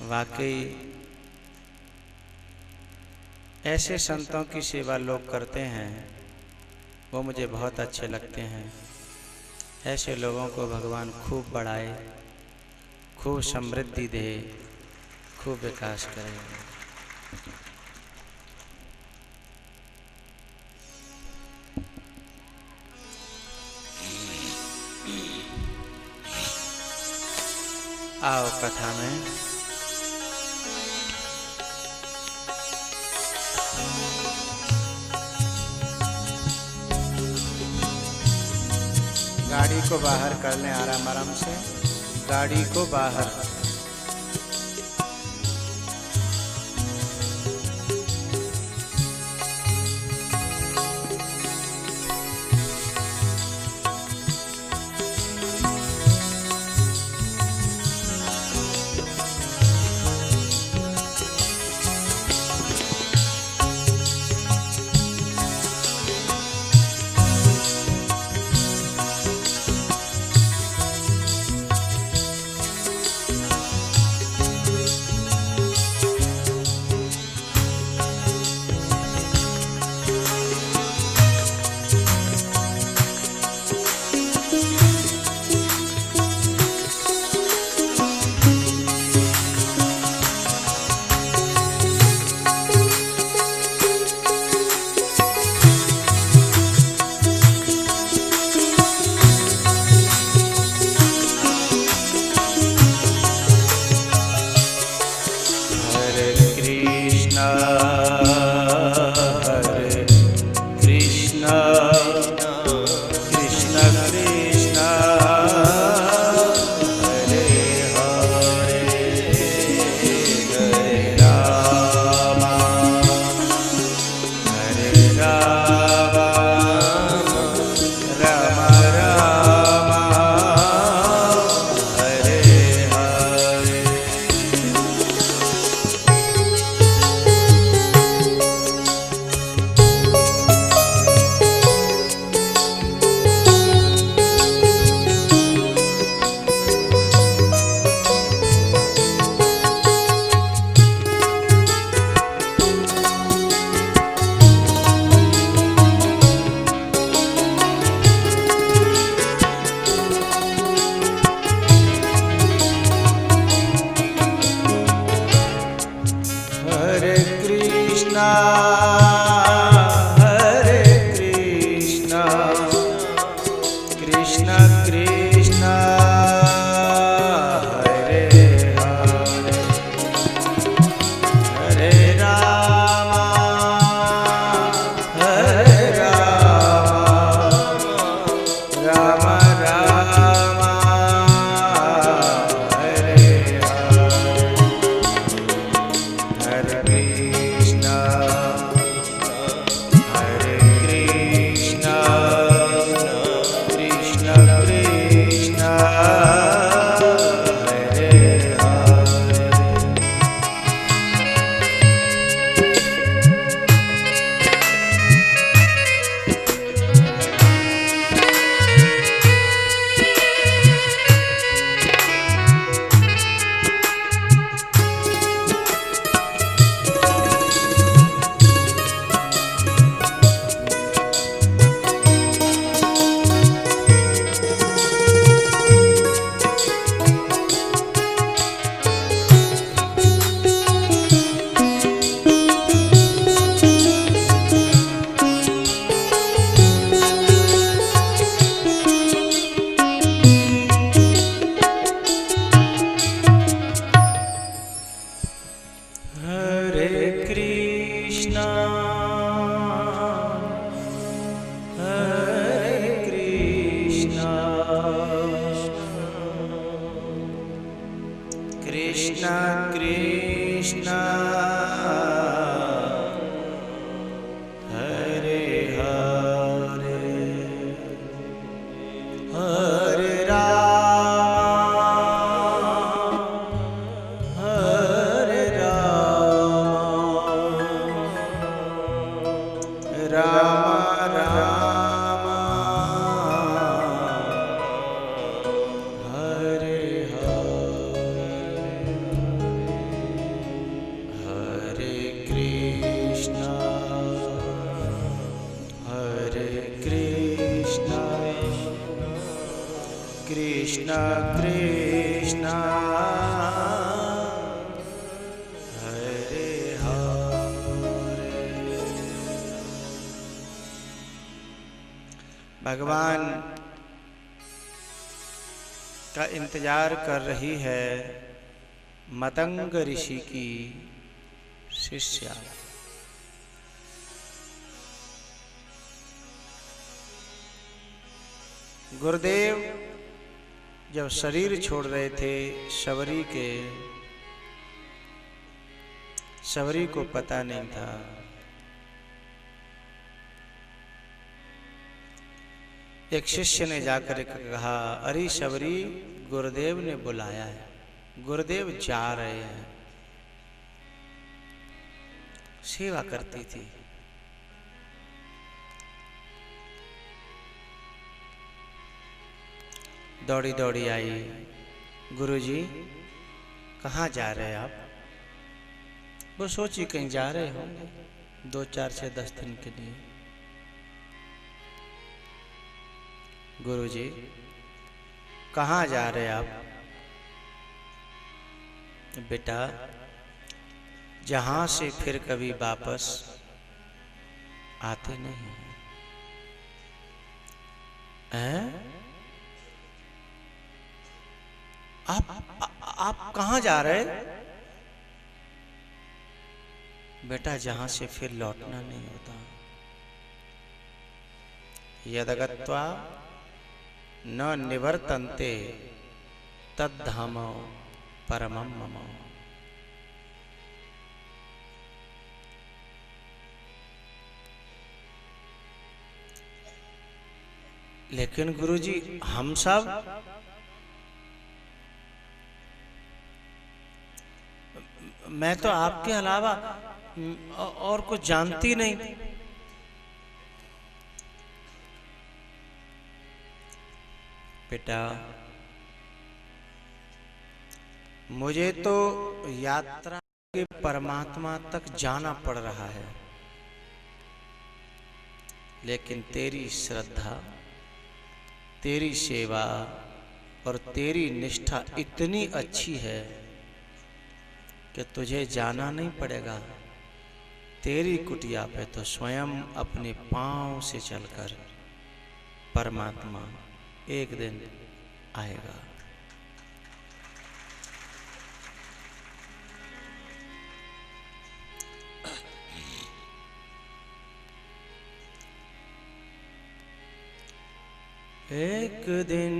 वाकई ऐसे संतों की सेवा लोग करते हैं, वो मुझे बहुत अच्छे लगते हैं। ऐसे लोगों को भगवान खूब बढ़ाए, खूब समृद्धि दे, खूब विकास करे। आओ कथा में। गाड़ी को बाहर कर लें आराम आराम से, गाड़ी को बाहर। कृष्ण हरे हरे। भगवान का इंतजार कर रही है मतंग ऋषि की शिष्या। गुरुदेव जब शरीर छोड़ रहे थे शबरी को पता नहीं था। एक शिष्य ने जाकर कहा, अरे शबरी, गुरुदेव ने बुलाया है, गुरुदेव जा रहे हैं। सेवा करती थी। दौड़ी दौड़ी आई, गुरुजी कहाँ जा रहे हैं आप? वो सोची कहीं जा रहे होंगे 2, 4 से 10 दिन के लिए। गुरुजी कहाँ जा रहे हैं आप? बेटा, जहां से फिर कभी वापस आते नहीं हैं। आप कहाँ जा रहे? बेटा, जहां से फिर लौटना नहीं होता। यदगत्वा न निवर्तन्ते तद्धाम परमं मम। लेकिन गुरुजी, हम सब मैं तो आपके अलावा और कुछ जानती नहीं। बेटा, मुझे तो यात्रा के परमात्मा तक जाना पड़ रहा है, लेकिन तेरी श्रद्धा, तेरी सेवा और तेरी निष्ठा इतनी अच्छी है कि तुझे जाना नहीं पड़ेगा। तेरी कुटिया पे तो स्वयं अपने पांव से चलकर परमात्मा एक दिन आएगा। एक दिन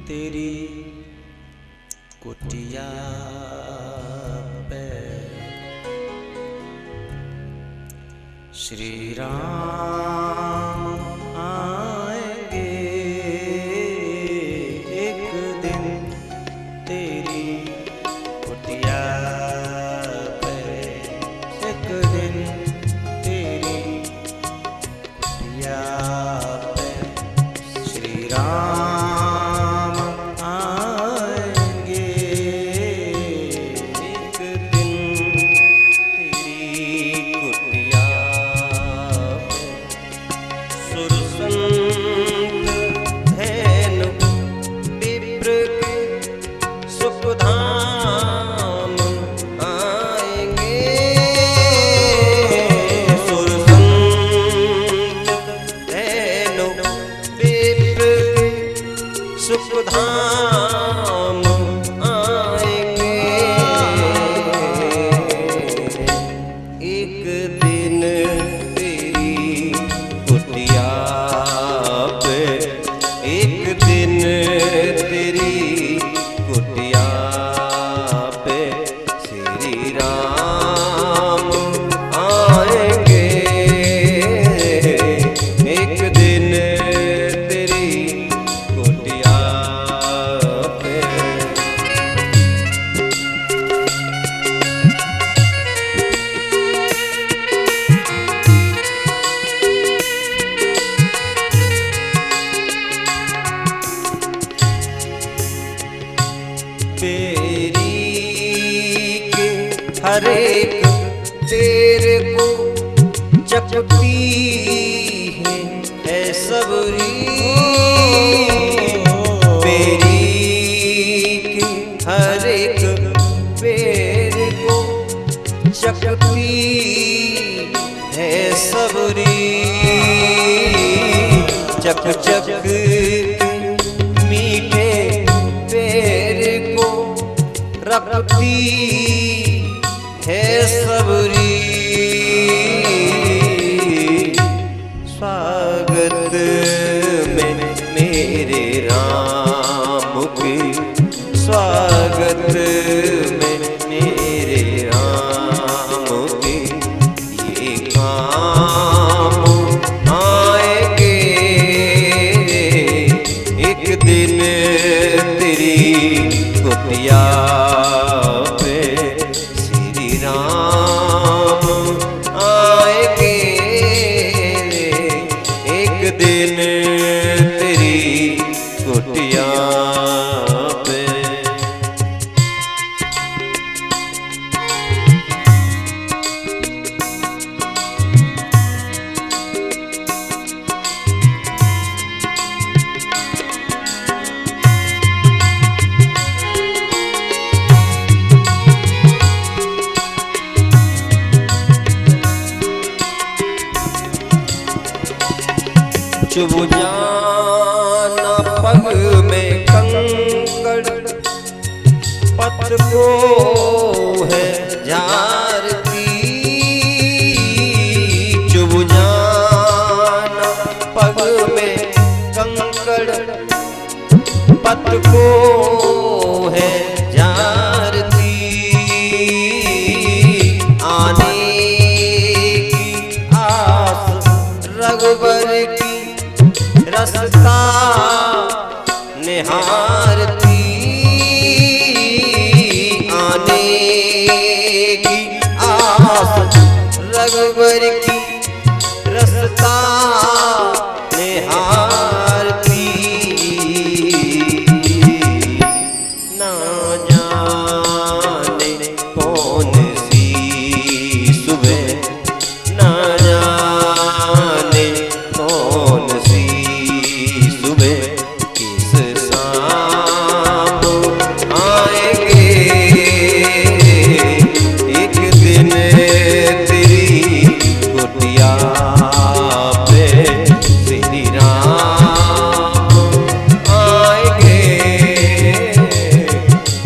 तेरी कुटिया पे श्री राम आएंगे। एक दिन तेरी कुटिया पे, एक दिन तेरी कुटिया पे श्री राम आएंगे। एक दिन तेरी कुटिया पे सुरसंत धेनु विप्र के सुखधाम आएंगे। सुरसंत धेनु विप्र के सुखधाम आएंगे। एक दिन तेरी कुटिया पे, एक दिन तेरी कुटिया पे श्री राम आएंगे। एक दिन तेरी कुटिया पे। तेरी के हर एक तेरे को जपती है सबरी। हर एक पेड़ को चकती है सबरी, चक चक मीठे पेड़ को रखती है सबरी। स्वागत में मेरे राम के, स्वागत में मेरे राम के, ये काम आएंगे एक दिन तेरी कुटिया पे। श्री राम आएंगे एक दिन तेरी कुटिया पे। चुभ जाना पग में कंकड़, पत्र को है झारती। चुभ जाना पग में कंकड़, पत्र को है झारती। आने की आस रघुबर की, रसता निहारती। आने की आस रघुबर की, रसता निहारती। ना जाने कौन सी सुबह, ना जाने कौन सी सुबह, किस शाम आएंगे एक दिन तेरी कुटिया पे। श्री राम आएंगे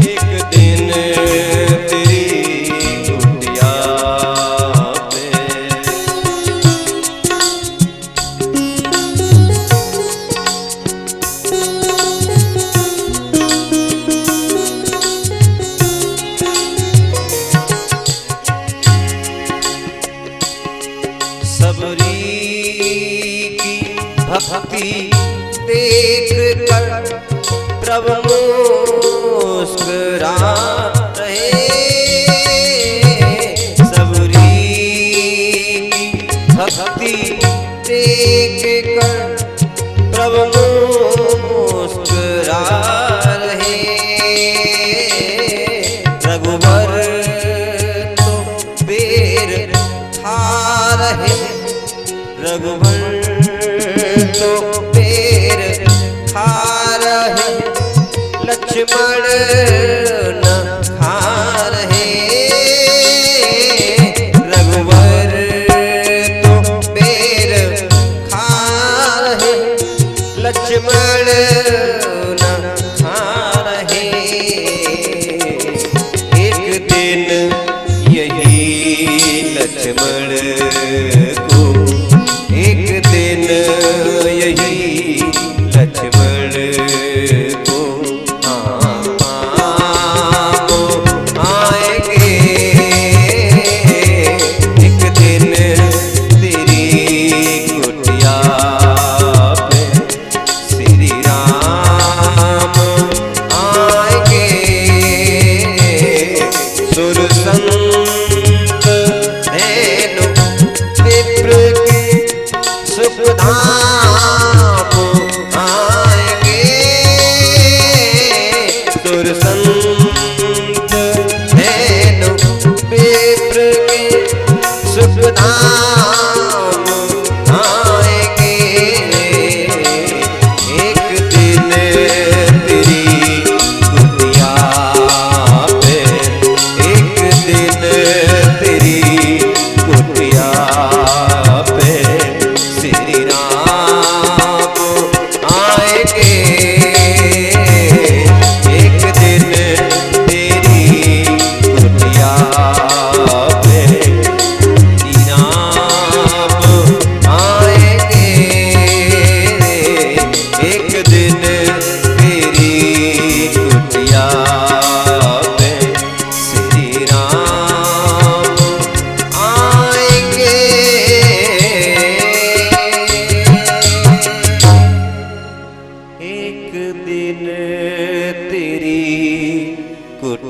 एक दिन तेरी कुटिया पे। सबरी की भक्ति देख कर प्रभु मुस्कुरा रहे। सबरी की भक्ति देख कर प्रभु मुस्कुरा रहे। रघुवर तो बेर खा रहे, रघुवर तो पेड़ खा रहे, लक्ष्मण न खा रहे। रघुवर तो पेड़ खा रहे, लक्ष्मण न खा रहे। एक दिन यही लक्ष्मण को, एक दिन यही लक्ष्मण को आएंगे एक दिन तेरी कुटिया पे। श्री राम आएंगे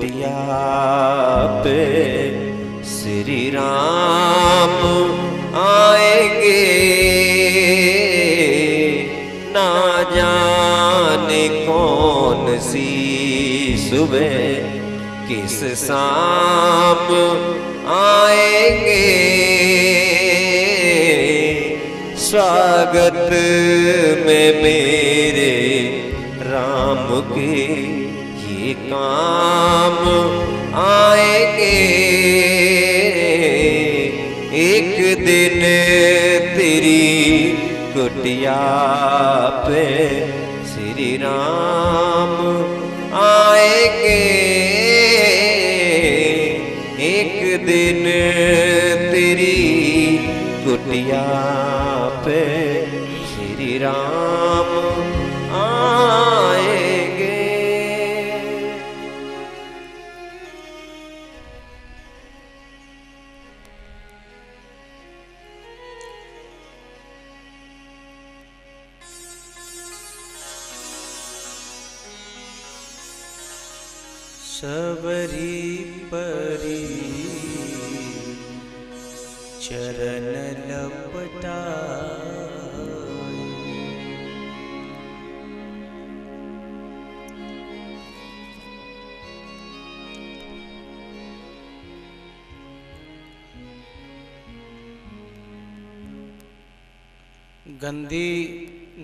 कुटिया पे श्री राम आएंगे, ना जाने कौन सी सुबह किस शाम आएंगे। स्वागत में मेरे राम के ये काम आएंगे। एक दिन तेरी कुटिया पे श्री राम आएंगे। एक दिन तेरी कुटिया पे श्री राम आएंगे। सबरी परी चरण लपटाए, गंदी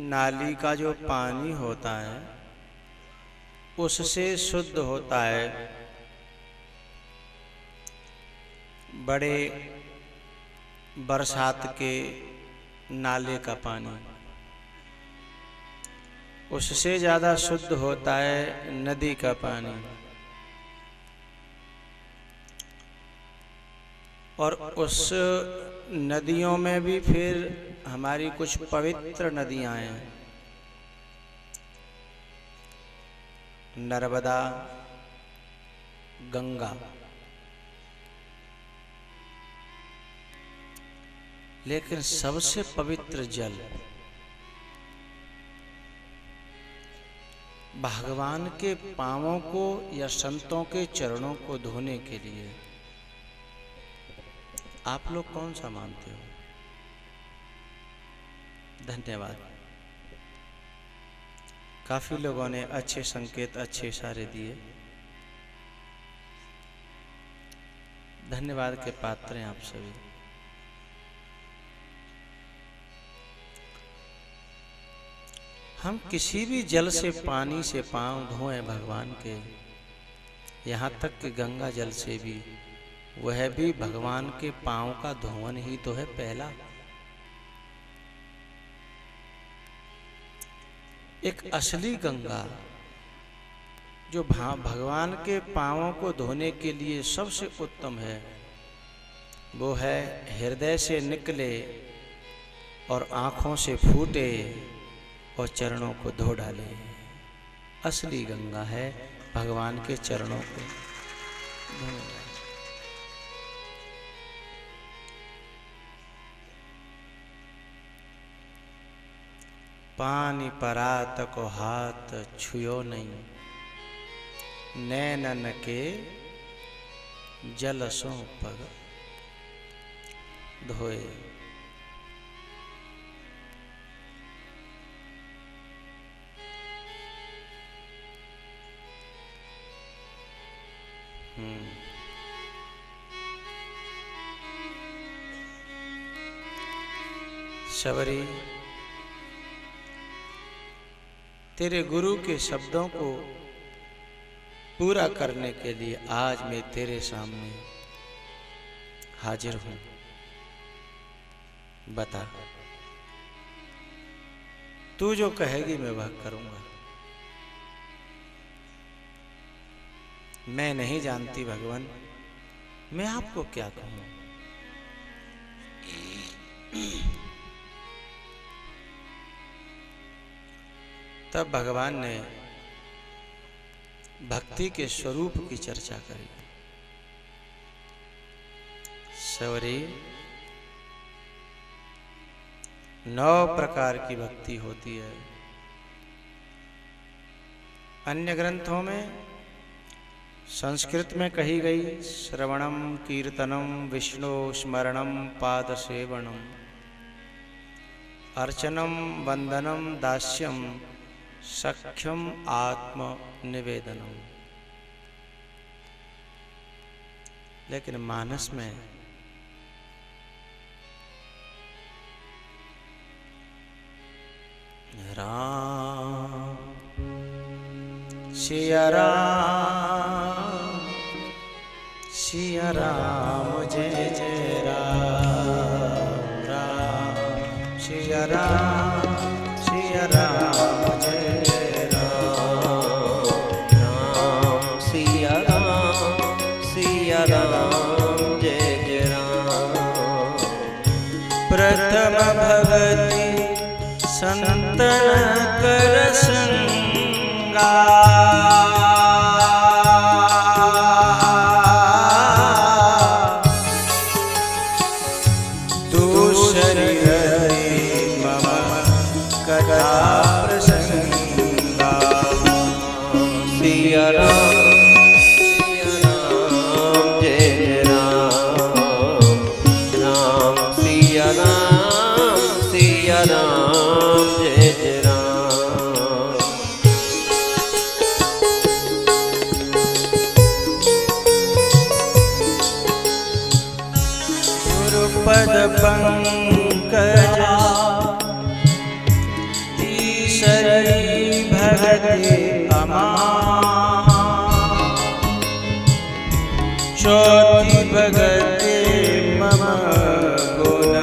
नाली का जो पानी होता है उससे शुद्ध होता है बड़े बरसात के नाले का पानी, उससे ज़्यादा शुद्ध होता है नदी का पानी। और उस नदियों में भी फिर हमारी कुछ पवित्र नदियां हैं, नर्मदा, गंगा। लेकिन सबसे पवित्र जल भगवान के पांवों को या संतों के चरणों को धोने के लिए आप लोग कौन सा मानते हो? धन्यवाद। काफी लोगों ने अच्छे संकेत, अच्छे इशारे दिए। धन्यवाद के पात्र हैं आप सभी। हम किसी भी जल से, पानी से पांव धोएं भगवान के, यहाँ तक कि गंगा जल से भी, वह भी भगवान के पांव का धोवन ही तो है पहला। एक असली गंगा जो भगवान के पांवों को धोने के लिए सबसे उत्तम है, वो है हृदय से निकले और आँखों से फूटे और चरणों को धो डाले। असली गंगा है भगवान के चरणों को धोने। पानी परात को हाथ छुयो नहीं, नैनन के जलसों पग धोए। शबरी, तेरे गुरु के शब्दों को पूरा करने के लिए आज मैं तेरे सामने हाजिर हूं। बता, तू जो कहेगी मैं वह करूंगा। मैं नहीं जानती भगवान, मैं आपको क्या कहूं। तब भगवान ने भक्ति के स्वरूप की चर्चा करी। सवरी, 9 प्रकार की भक्ति होती है। अन्य ग्रंथों में संस्कृत में कही गई श्रवणम कीर्तनम विष्णु स्मरणम पाद सेवनम अर्चनम वंदनम दास्यम सख्यम आत्म निवेदनम। लेकिन मानस में राम सिया राम जय जय राम राम सिया राम जय जय राम राम सिया राम जय जय राम। प्रथम भगति संतन कर संगा दूसरी हरि मम कथा प्रसंगा। सिया राम जय जय राम राम सिया राम जय जय राम। गुरुपद पंकज तीसरी भगति अमां चौथी भगति मम गुण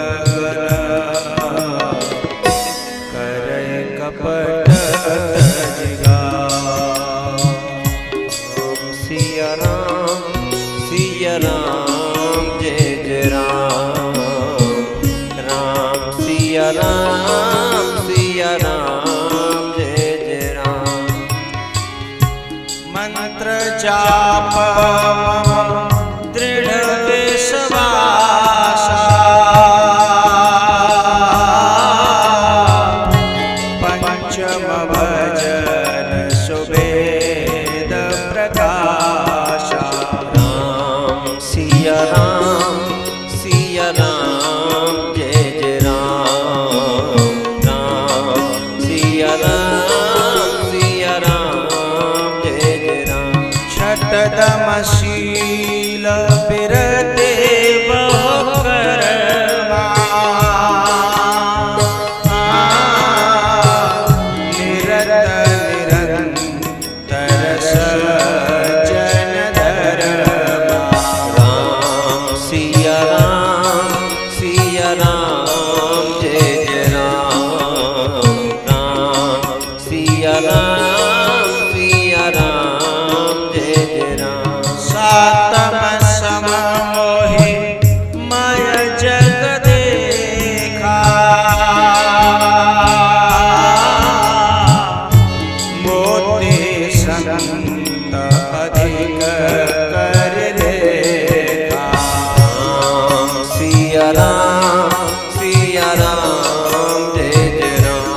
करे कपट तजगा। सिया राम जय जय राम राम सिया राम जय जय राम। मंत्र जाप दृढ़ विश्वासा पंचम भजन सुवेद प्रकाशा। राम सिया राम जय जय राम राम सिया राम जय जय राम। छटदमशील बिरते बहु कर्मा निरंतर सज्जन धर्मा। राम सिया राम जय जय राम राम सिया राम जय जय राम। सातम सम मोहि मय जग देखा मोति संत अधिक कर देखा। राम सिया राम जय जय राम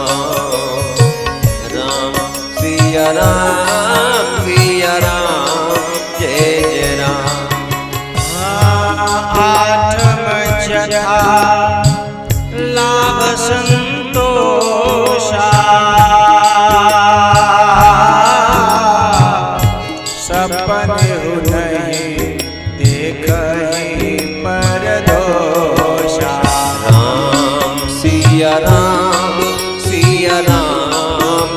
राम सिया राम जय जय राम। आठम जथा लाभ संतोषा सपने नहीं देखहि पर दोषा। राम सिया राम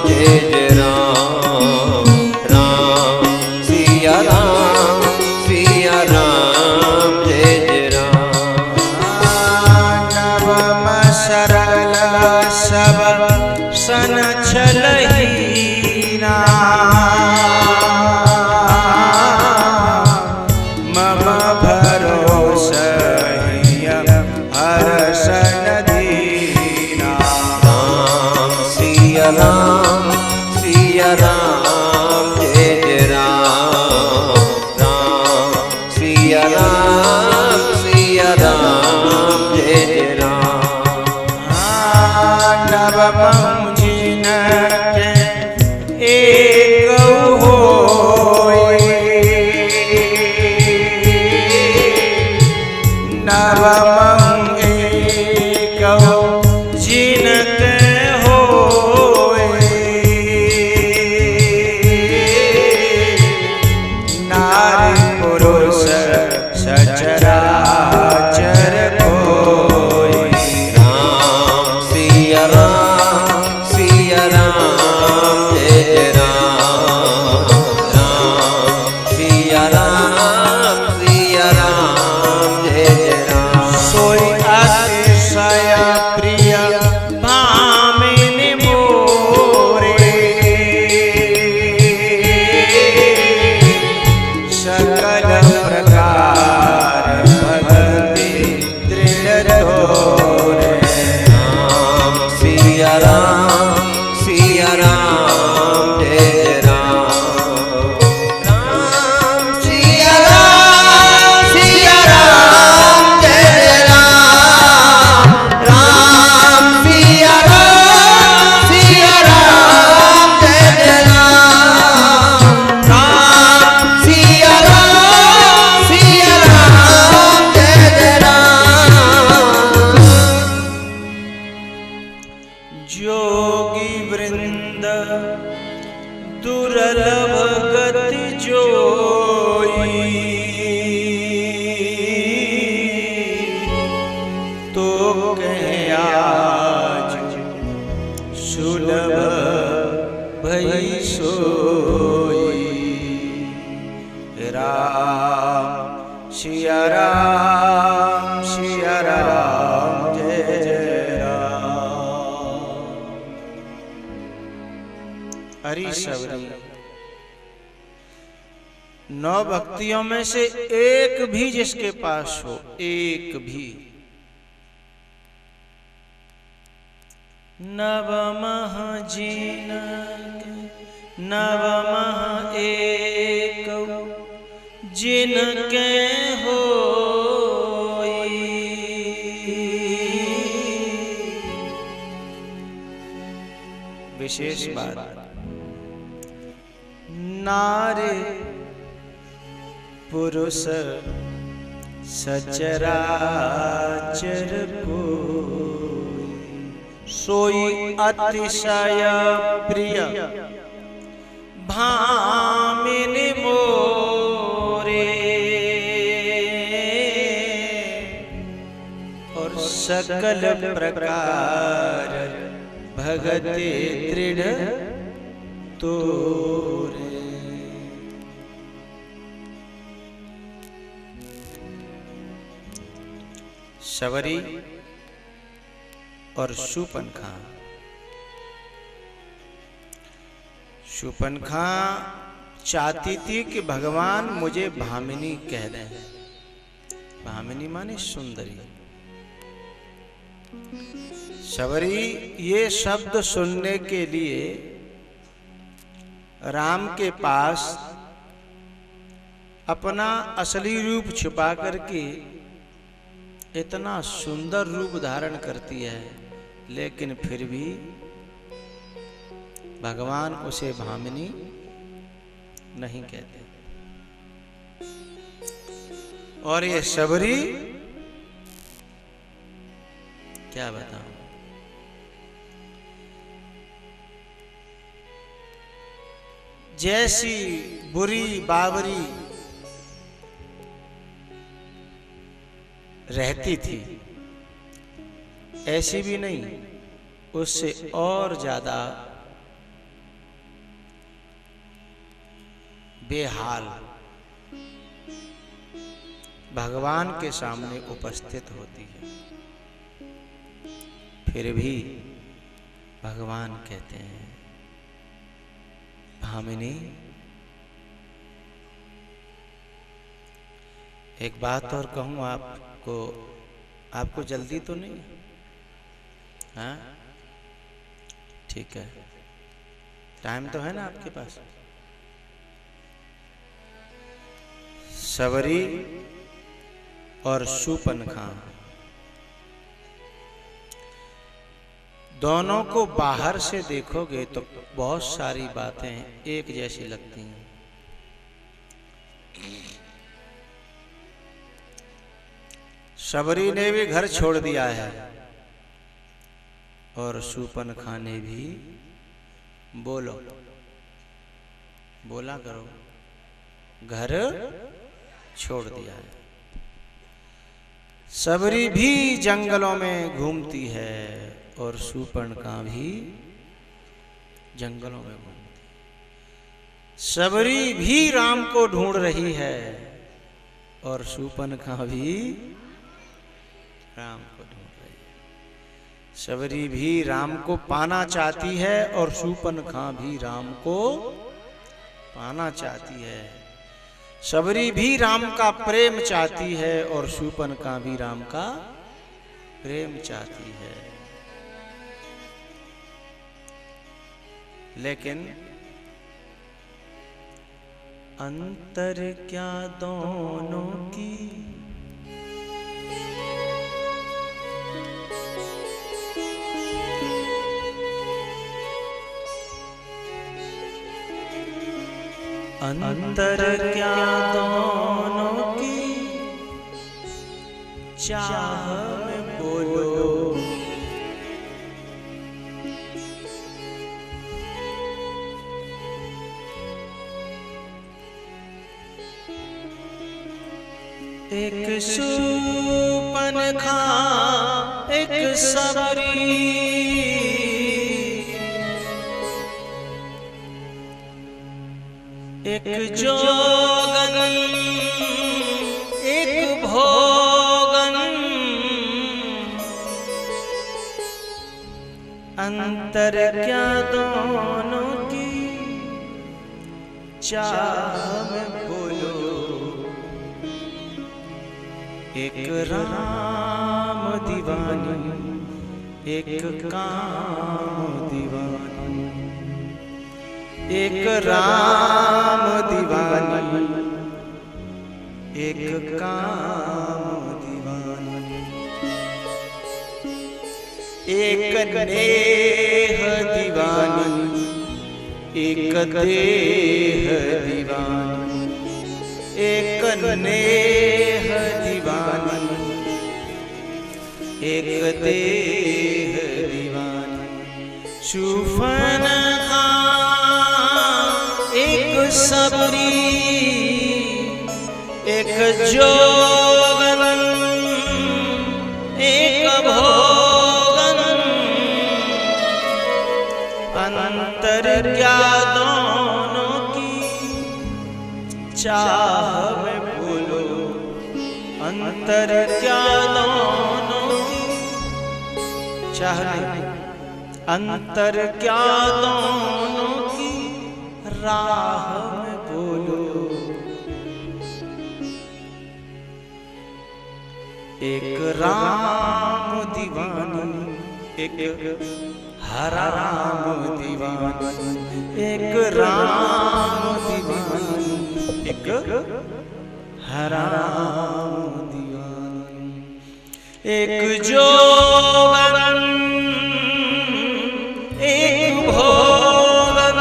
जय जय राम राम सिया राम जय जय राम। नारी पुरुष सचराचर कोई। राम सिया राम सिया राम जय जय राम। राम सिया राम सिया राम जय जय राम। सोई अतिशय प्रिय भामिनी मोरे, सकल प्रकार भक्ति दृढ़ तोरे। राम सिया राम सिया राम जय जय राम। राम सिया राम सिया राम जय जय राम। राम सिया राम सिया राम जय जय राम। राम सिया राम सिया राम जय जय राम। जोगी वृंद दुर्लभ गति जोई, तो कहे आज सुलभ भई सोई। राम सिया राम जय जय राम। हरि सबरी 9 भक्तियों में से एक भी जिसके पास हो, एक भी, नवमः जिनके नवमः एक जिनके होई। विशेष बात, नारी पुरुष सचराचर कोई। सोई अतिशय प्रिय भामिनी मोरे, और सकल प्रकार भगति दृढ़ तोरे। शबरी और शूर्पणखा। शूर्पणखा चाहती थी कि भगवान मुझे भामिनी कह दें। भामिनी माने सुंदरी। शबरी ये शब्द सुनने के लिए राम के पास अपना असली रूप छुपा करके इतना सुंदर रूप धारण करती है, लेकिन फिर भी भगवान उसे भामिनी नहीं कहते। और ये शबरी क्या बताऊं, जैसी बुरी बावरी रहती थी, ऐसी भी नहीं, उससे और ज्यादा बेहाल भगवान के सामने उपस्थित होती है। फिर भी भगवान कहते हैं, भामिनी एक बात और कहूं आपको जल्दी तो नहीं? हाँ ठीक है, टाइम तो है ना आपके पास? शबरी और शूर्पणखा दोनों को बाहर से देखोगे तो बहुत सारी बातें एक जैसी लगती हैं। शबरी ने भी घर छोड़ दिया है और शूर्पणखा ने भी। बोला करो, घर छोड़ दिया है। सबरी भी जंगलों में घूमती है और शूर्पणखा भी जंगलों में घूमती है। सबरी भी राम को ढूंढ रही है और शूर्पणखा भी राम को ढूंढ रही है। सबरी भी राम को पाना चाहती है और शूर्पणखा भी राम को पाना चाहती है। सबरी भी राम का प्रेम चाहती है और शूर्पणखा भी राम का प्रेम चाहती है। लेकिन अंतर क्या दोनों की, अंतर क्या दोनों की, चाह में बोलो। एक शूर्पणखा एक सबरी, एक जोगन एक भोगन, अंतर क्या दोनों की, चाह में बोलो। एक राम दीवानी एक काम दीवानी, एक राम दीवानी एक काम दीवानी, एक नेह दीवानी एक देह दीवानी, एक नेह दीवानी एक देह दीवानी। शूर्पणखा एक सबरी एक जोगन एक भोगन, अंतर क्या दोनों की, चाह में बोलो। अंतर क्या दोनों की, चाह नहीं, अंतर क्या दोनों की, राह में बोलो। एक राम दीवानी एक हरा राम दीवानी, एक राम दीवानी एक हरा राम दीवानी, एक जोगन एक भोगन,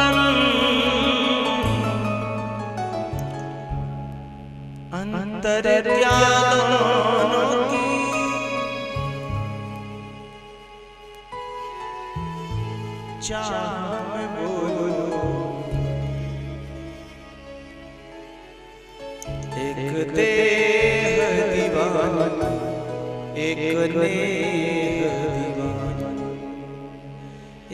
अंतर क्या दोनों की, चाह में बोलो। एक देह दीवानी एक नेह दीवानी,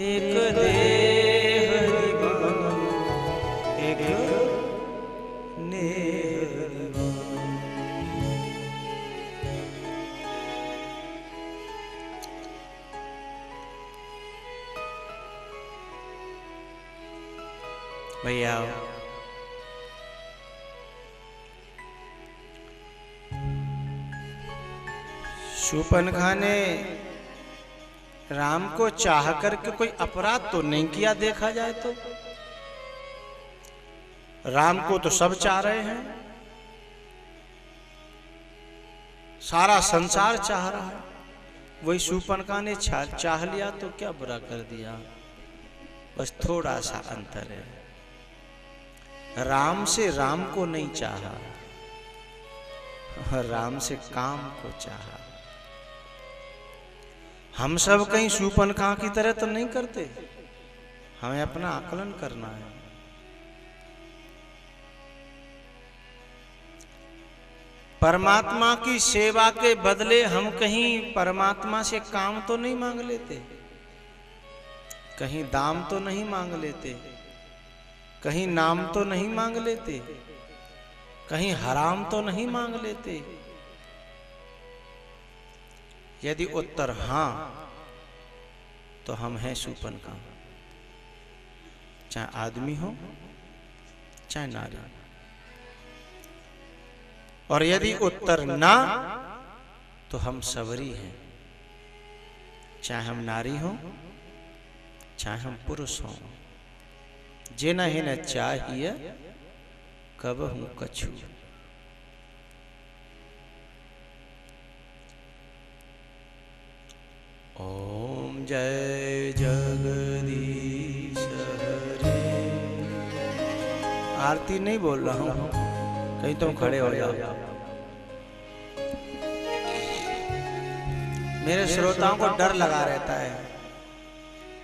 एक देह दीवानी एक नेह दीवानी। भैया शूर्पणखा ने राम को चाह करके कोई अपराध तो नहीं किया, देखा जाए तो राम को तो सब चाह रहे हैं, सारा संसार चाह रहा है। वही शूर्पणखा ने चाह लिया तो क्या बुरा कर दिया, बस थोड़ा सा अंतर है। राम से राम को नहीं चाहा, राम से काम को चाहा। हम सब कहीं शूर्पणखा की तरह तो नहीं करते, हमें अपना आकलन करना है। परमात्मा की सेवा के बदले हम कहीं परमात्मा से काम तो नहीं मांग लेते, कहीं दाम तो नहीं मांग लेते, कहीं नाम तो नहीं मांग लेते, कहीं हराम तो नहीं मांग लेते? यदि उत्तर हां तो हम हैं शूर्पणखा, चाहे आदमी हो चाहे नारी। और यदि उत्तर ना तो हम सबरी हैं, चाहे हम नारी हो चाहे हम पुरुष हो। जे न हिन चाहिए कब हूं कछु। ओम जय जगदीश हरे। आरती नहीं बोल रहा हूं, कहीं तुम खड़े हो जाओ। मेरे श्रोताओं को डर लगा रहता है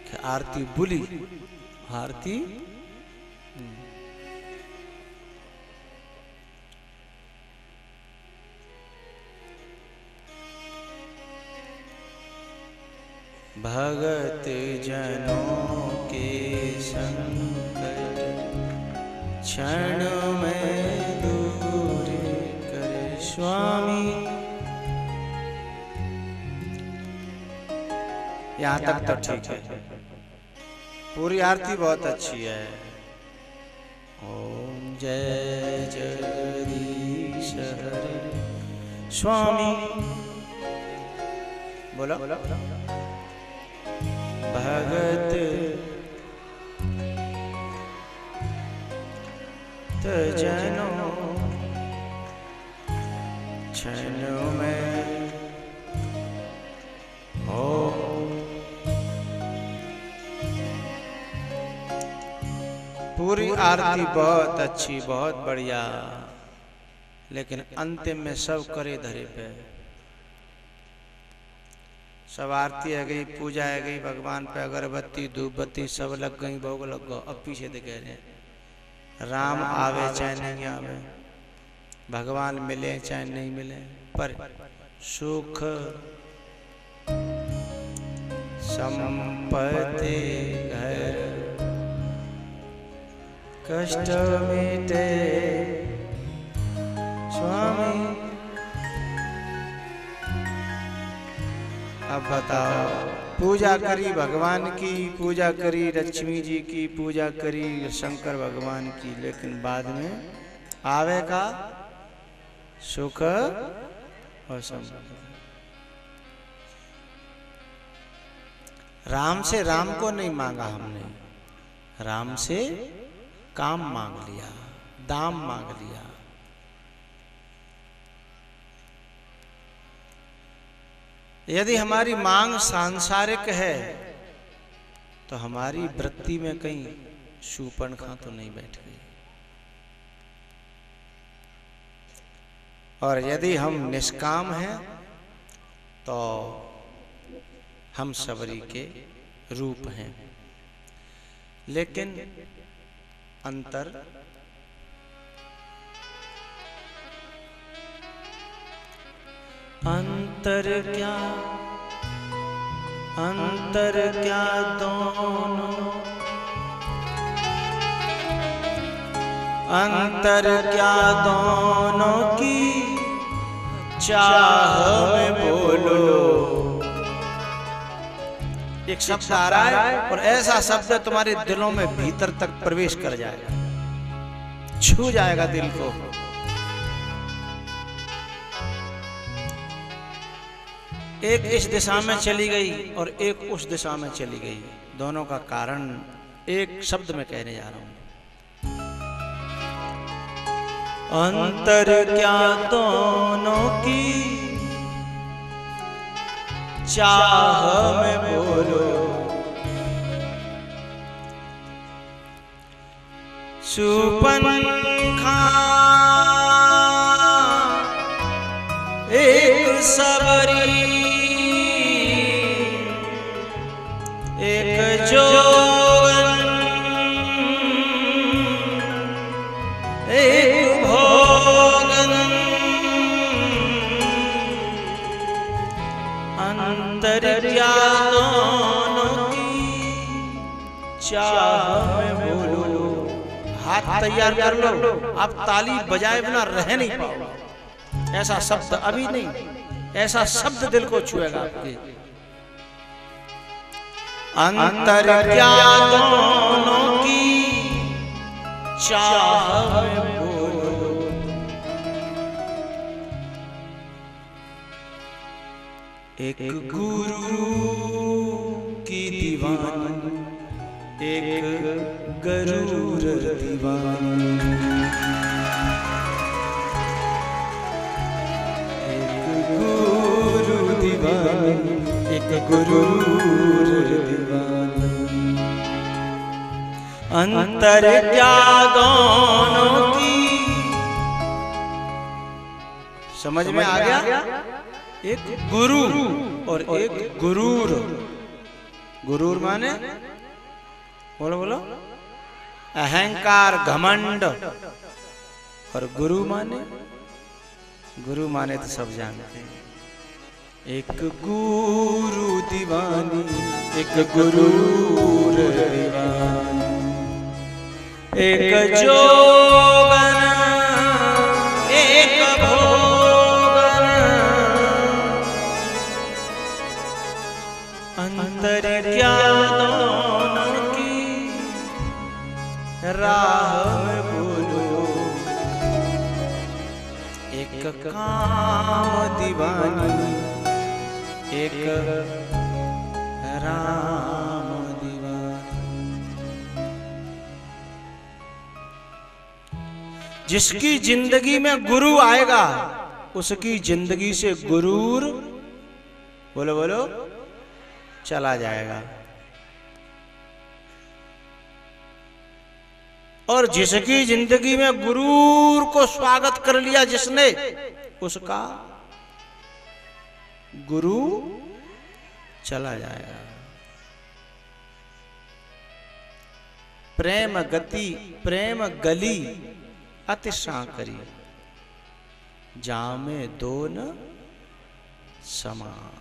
कि आरती बुली, आरती भगत जनों के संकट क्षण में दूर करे स्वामी। यहाँ तक तो ठीक है, पूरी आरती बहुत अच्छी है। ओम जय जगदीश हरे स्वामी। बोलो भगत जनों क्षण में हो। पूरी आरती बहुत अच्छी, बहुत बढ़िया, लेकिन अंतिम में सब करे धरे पे। सब आरती आ गई, पूजा आ गई, भगवान पे अगरबत्ती धूप बत्ती सब लग गई, भोग लग गो। अब पीछे से कह रहे हैं राम आवे चाहे नहीं आवे, भगवान मिले चाहे नहीं मिले, पर सुख संपत्ति घर कष्ट मिटे स्वामी। अब बताओ, पूजा करी भगवान की, पूजा करी लक्ष्मी जी की, पूजा करी शंकर भगवान की, लेकिन बाद में आवेगा सुख और संपत्ति। राम से राम को नहीं मांगा हमने, राम से काम मांग लिया, दाम मांग लिया। यदि हमारी मांग सांसारिक है तो हमारी वृत्ति में कहीं शूर्पणखा तो नहीं बैठ गई। और यदि हम निष्काम हैं तो हम सबरी के रूप हैं। लेकिन अंतर क्या, अंतर क्या दोनों, अंतर क्या दोनों की चाह में बोलो। एक शब्द आ रहा है और ऐसा शब्द तुम्हारे दिलों में भीतर तक प्रवेश कर जाएगा, छू जाएगा दिल को। एक इस दिशा में चली गई और एक उस दिशा में चली गई। दोनों का कारण एक शब्द में कहने जा रहा हूं। अंतर क्या दोनों की चाह में बोलो, शूर्पणखा एक सबरी, एक जोगन, एक भोगन, हाथ तैयार कर लो, आप ताली बजाए बिना रह नहीं पाओगे। ऐसा शब्द अभी नहीं, ऐसा शब्द दिल को छुएगा आपके। अंतर क्या दोनों की चाह में बोलो, एक गुरु की दीवानी, एक गरूर दीवानी, एक गुरु दीवानी, एक गरूर दीवानी। अंतर क्या दोनों की, समझ में आ गया? एक गुरु और एक गुरूर। गुरूर माने, बोलो बोलो, अहंकार घमंड। और गुरु माने, गुरु माने तो सब जानते हैं। एक गुरु दीवानी, एक गुरूर दीवानी, एक जोगन एक भोगन, अंतर क्या दोनों की राह में बोलो, एक काम दीवानी, एक राम दीवानी। जिसकी जिंदगी में गुरु आएगा उसकी जिंदगी से गुरूर, बोलो बोलो, चला जाएगा। और जिसकी जिंदगी में गुरूर को स्वागत कर लिया जिसने, उसका गुरु चला जाएगा। प्रेम गति प्रेम गली अति सांकरी, जामे दोन समान।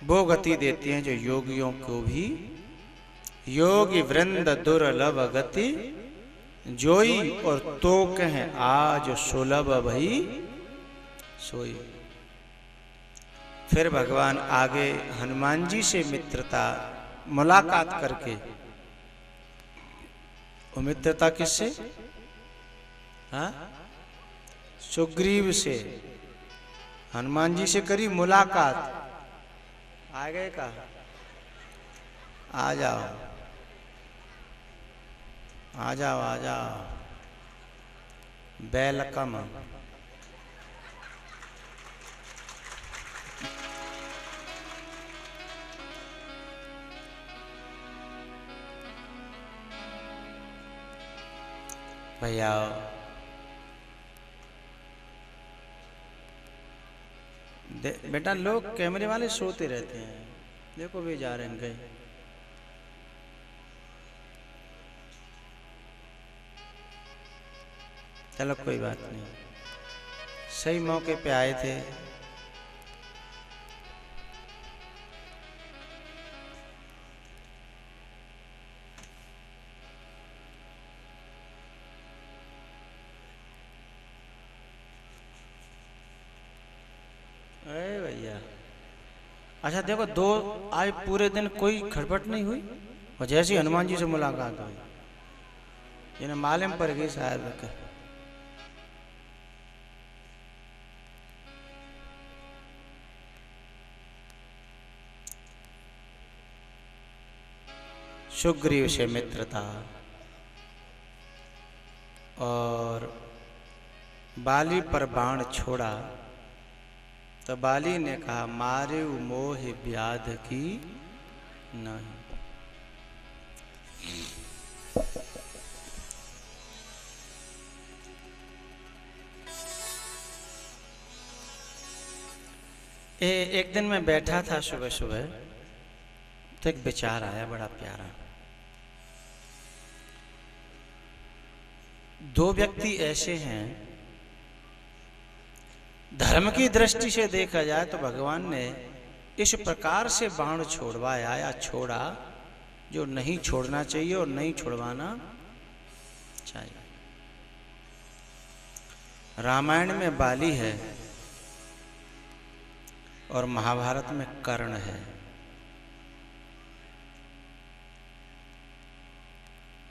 वो गति देती हैं जो योगियों को भी, योगी वृंद दुर्लभ गति जोई, और तो कहें आज सुलभ भई सोई। फिर भगवान आगे हनुमान जी से मित्रता मुलाकात करके, वो मित्रता किससे? हाँ, सुग्रीव से हनुमान जी से करी मुलाकात। आ गए का, आ जाओ आ जाओ आ जाओ, वेलकम। भैया बेटा, लोग कैमरे वाले सोते रहते हैं, देखो वे जा रहे हैं गए। चलो कोई बात नहीं, सही मौके पे आए थे। अरे भैया, अच्छा देखो, दो आज पूरे दिन कोई खटपट नहीं हुई, और जैसे ही हनुमान जी से मुलाकात हुई, इन्हें मालूम पड़ गई शायद। सुग्रीव से मित्रता, और बाली पर बाण छोड़ा तो बाली ने कहा, मारे मोह व्याध की नहीं। एक दिन मैं बैठा था सुबह सुबह, तो एक विचार आया बड़ा प्यारा। दो व्यक्ति ऐसे हैं, धर्म की दृष्टि से देखा जाए तो भगवान ने इस प्रकार से बाण छोड़वाया या छोड़ा जो नहीं छोड़ना चाहिए और नहीं छोड़वाना चाहिए। रामायण में बाली है और महाभारत में कर्ण है,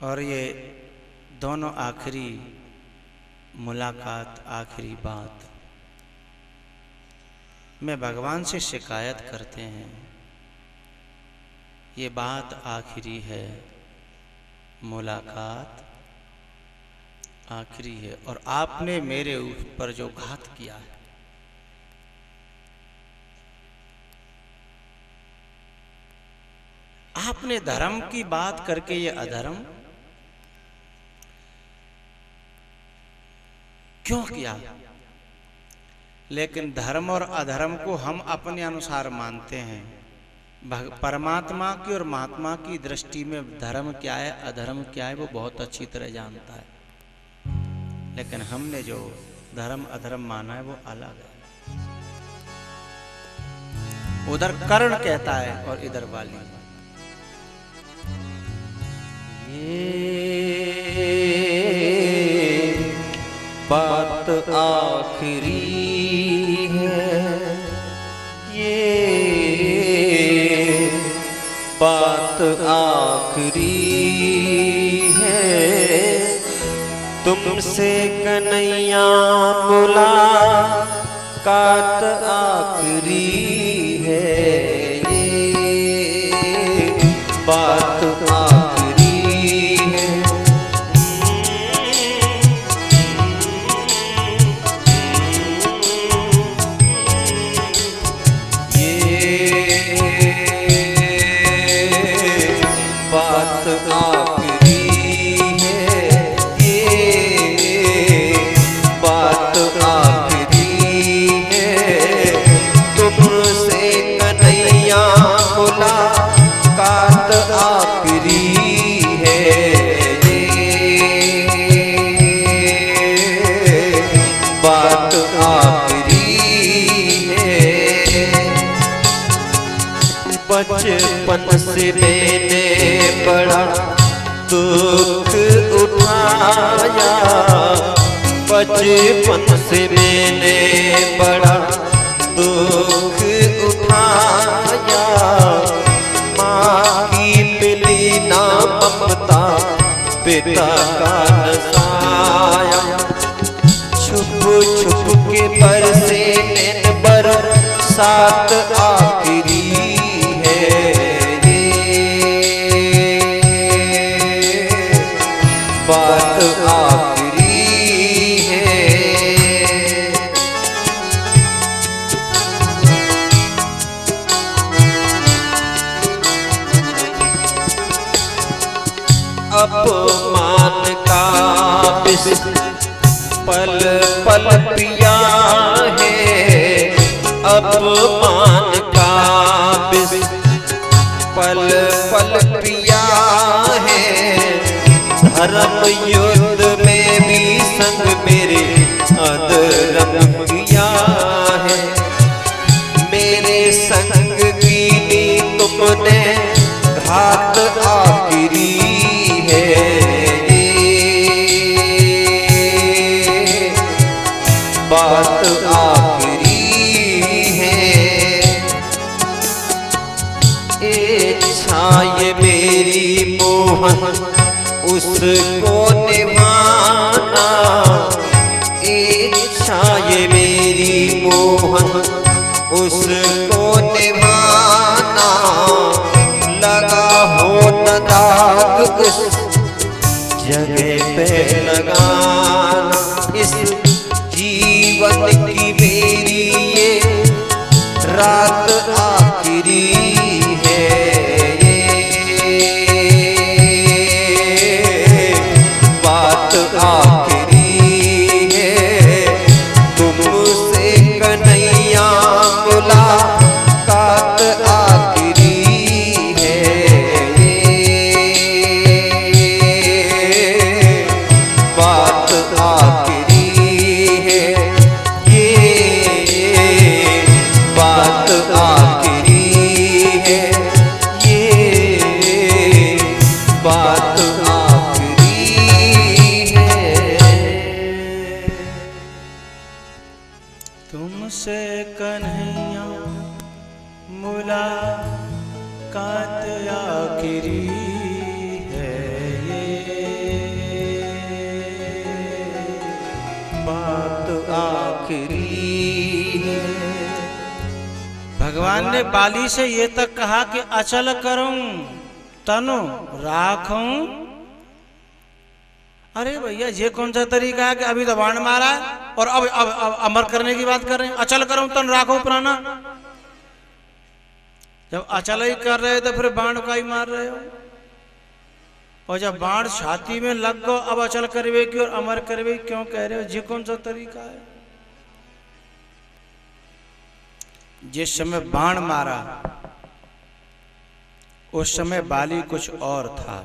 और ये दोनों आखिरी मुलाकात, आखिरी बात में भगवान से शिकायत करते हैं, ये बात आखिरी है, मुलाकात आखिरी है, और आपने मेरे ऊपर जो घात किया है, आपने धर्म की बात करके ये अधर्म क्यों किया? लेकिन धर्म और अधर्म को हम अपने अनुसार मानते हैं। परमात्मा की और महात्मा की दृष्टि में धर्म क्या है, अधर्म क्या है, वो बहुत अच्छी तरह जानता है। लेकिन हमने जो धर्म अधर्म माना है वो अलग है। उधर कर्ण कहता है और इधर बाली। ये बात आखिरी है, ये बात आखिरी है, तुमसे कन्हैया मुलाकात आखिरी है, ये बात आखिरी है। बात आखिरी है, ये बात आखिरी है, तुमसे कन्हैया मुलाकात आखिरी है, ये बात आखिरी है। बचपन से मैंने बड़ा दुख उठाया, बचपन से मैंने बड़ा दुख उठाया, माँ की मिली ना ममता, पिता का नसाया, छुप छुप के बरसे नैन बरसात आखिरी बात आखिरी है। अपमान का विष पल पल पिया है, अपमान का विष पल पल पिया है, धर्म युद्ध में भी संग मेरे अधर्म किया है, मेरे संग की नी तुमने घात आखिरी है, बात आखिरी है। इच्छा ये मेरी मोहन उसको निभाना, इच्छा ये मेरी मोहन उसको निभाना, लगा हो न दाग उस जगह पे लगाना, इस जीवन की मेरी ये रात आखिरी है, आखिरी है, तुमसे कन्हैया मुलाकात आखिरी है, तुमसे कन्हैया मुलाकात आखिरी है ये बात आखिरी है। भगवान ने बाली से ये तक कहा कि अचल करूं तनु राखूं। अरे भैया ये कौन सा तरीका है कि अभी तो बाण मारा है और अब अमर करने की बात कर रहे हैं। अचल करूं तनु राखूं प्राणा। जब अचल ही कर रहे तो फिर बाण का ही मार रहे हो। और जब बाण छाती में लग गो अब अचल करवे की और अमर करवे क्यों कह रहे हो। ये कौन सा तरीका है। जिस समय बाण मारा उस समय बाली कुछ और था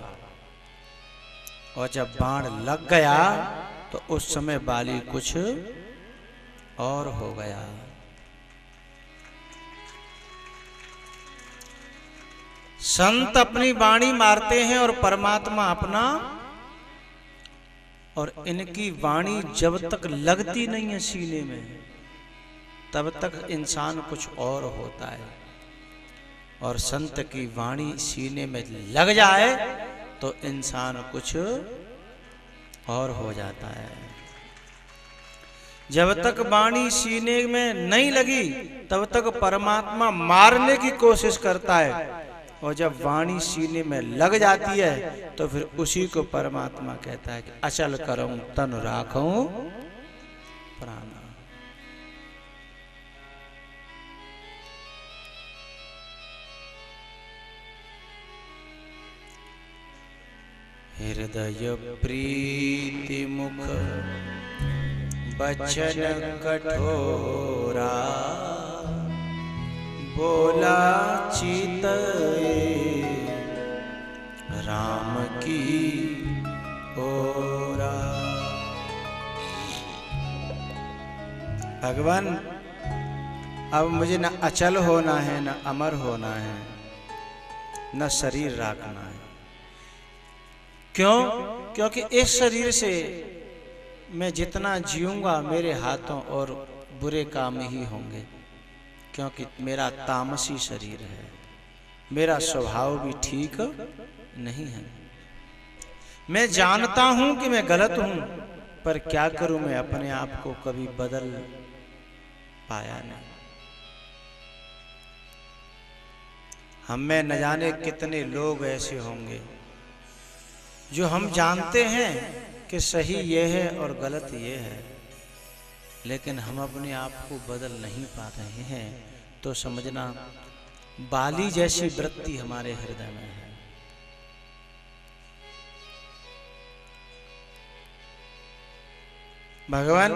और जब बाण लग गया तो उस समय बाली कुछ और हो गया। संत अपनी वाणी मारते हैं और परमात्मा अपना। और इनकी वाणी जब तक लगती नहीं है सीने में तब तक इंसान कुछ और होता है। और संत की वाणी सीने में लग जाए तो इंसान कुछ और हो जाता है। जब तक वाणी सीने में नहीं लगी तब तक परमात्मा मारने की कोशिश करता है। और जब वाणी सीने में लग जाती है तो फिर उसी को परमात्मा कहता है कि अचल करूं तन राखूं प्राणा। हृदय प्रीति मुख बचन कठोरा बोला चित राम की ओरा। भगवान अब मुझे न अचल होना है न अमर होना है न शरीर रखना है। क्यों? क्योंकि इस शरीर से मैं जितना जीऊंगा मेरे हाथों और बुरे काम ही होंगे। क्योंकि मेरा तामसी शरीर है। मेरा स्वभाव भी ठीक नहीं है। मैं जानता हूं कि मैं गलत हूं पर क्या करूं मैं अपने आप को कभी बदल पाया नहीं। हम में न जाने कितने लोग ऐसे होंगे जो हम जानते हैं कि सही ये है और गलत ये है लेकिन हम अपने आप को बदल नहीं पा रहे हैं। तो समझना बाली जैसी वृत्ति हमारे हृदय में है। भगवान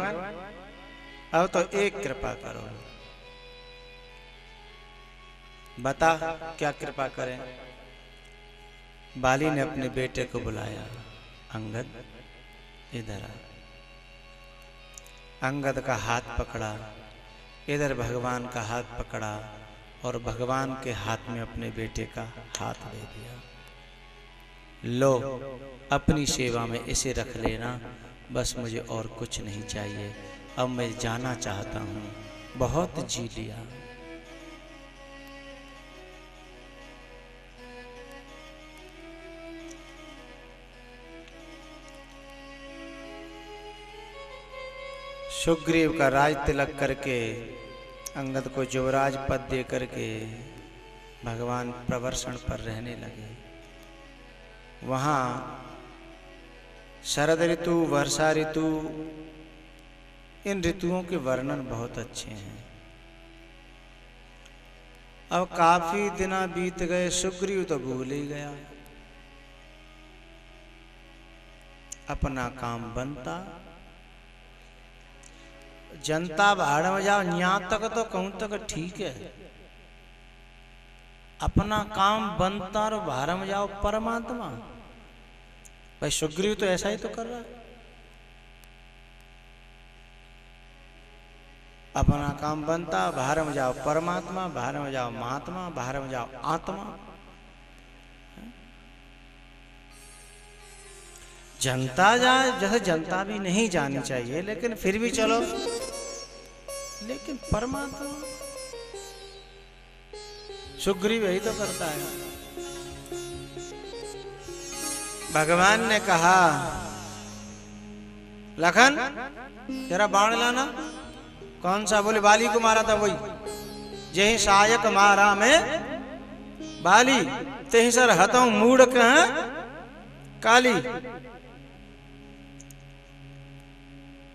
अब तो एक कृपा करो। बता क्या कृपा करें। बाली ने अपने बेटे को बुलाया। अंगद इधर आ। अंगद का हाथ पकड़ा। इधर भगवान का हाथ पकड़ा और भगवान के हाथ में अपने बेटे का हाथ दे दिया। लो अपनी सेवा में इसे रख लेना। बस मुझे और कुछ नहीं चाहिए। अब मैं जाना चाहता हूँ। बहुत जी लिया। सुग्रीव का राज तिलक करके अंगद को युवराज पद दे करके भगवान प्रवर्षण पर रहने लगे। वहाँ शरद ऋतु वर्षा ऋतु इन ऋतुओं के वर्णन बहुत अच्छे हैं। अब काफी दिन बीत गए। सुग्रीव तो भूल ही गया। अपना काम बनता जनता भाड़ में जाओ यहाँ तक तो कहूं तक ठीक है। अपना काम बनता और भाड़ में जाओ परमात्मा। भाई सुग्रीव तो ऐसा ही तो कर रहा है। अपना काम बनता बाहर में जाओ परमात्मा, बाहर में जाओ महात्मा, बाहर में जाओ आत्मा। जनता जाए जैसे जनता भी नहीं जानी चाहिए लेकिन फिर भी चलो लेकिन परमात्मा सुग्रीव यही तो करता है। भगवान ने कहा लखन जरा बाण लाना। कौन सा? बोले बाली को मारा था वही। जही सायक मारा में बाली तेहि सर हतों मूड कह काली।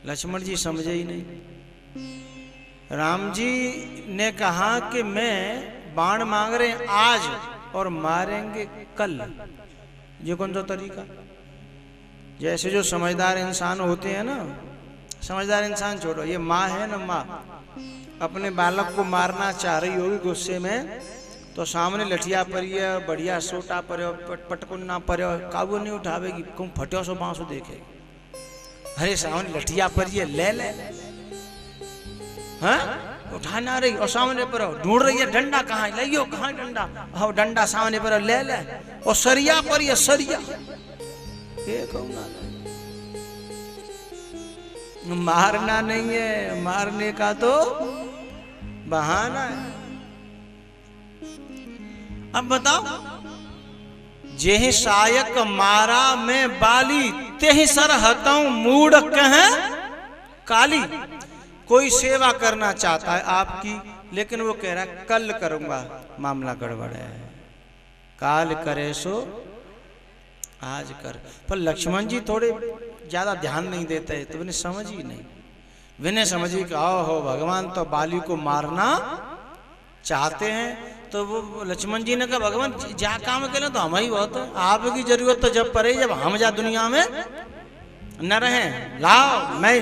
लक्ष्मण जी समझे ही नहीं। राम जी ने कहा कि मैं बाण मांग रहे हैं आज और मारेंगे कल। ये कौन सा तरीका? जैसे जो समझदार इंसान होते हैं ना, समझदार इंसान छोड़ो, ये माँ है ना, माँ अपने बालक को मारना चाह रही होगी गुस्से में, तो सामने लठिया परी है, बढ़िया सोटा पर पटकुन्ना पर काबू नहीं उठावेगी, कौन फटियो सो बांसो देखेगी। अरे सामने लठिया परी है, ले ले, हाँ उठा ना रही, और सामने पर ढूंढ रही है डंडा कहाँ है, लियो कहाँ डंडा, हाँ डंडा सामने पर ले ले, और सरिया पर है सरिया, ये कौन ना मारना नहीं है, मारने का तो बहाना है। अब बताओ, जेहि सायक मारा में बाली तेहि सर हतऊ मूड कह काली। कोई सेवा करना चाहता है आपकी, लेकिन वो कह रहा है कल करूंगा, मामला गड़बड़ है, काल करे सो आज कर। पर लक्ष्मण जी थोड़े ज्यादा ध्यान नहीं देते, तो उन्हें समझ ही नहीं। विनय समझी कि आओ हो भगवान तो बाली को मारना चाहते हैं। तो वो लक्ष्मण जी ने कहा भगवान जा काम के लिए तो हम ही बहुत है, आपकी जरूरत तो जब पड़े जब हम जा दुनिया में न रहे। लाओ मैं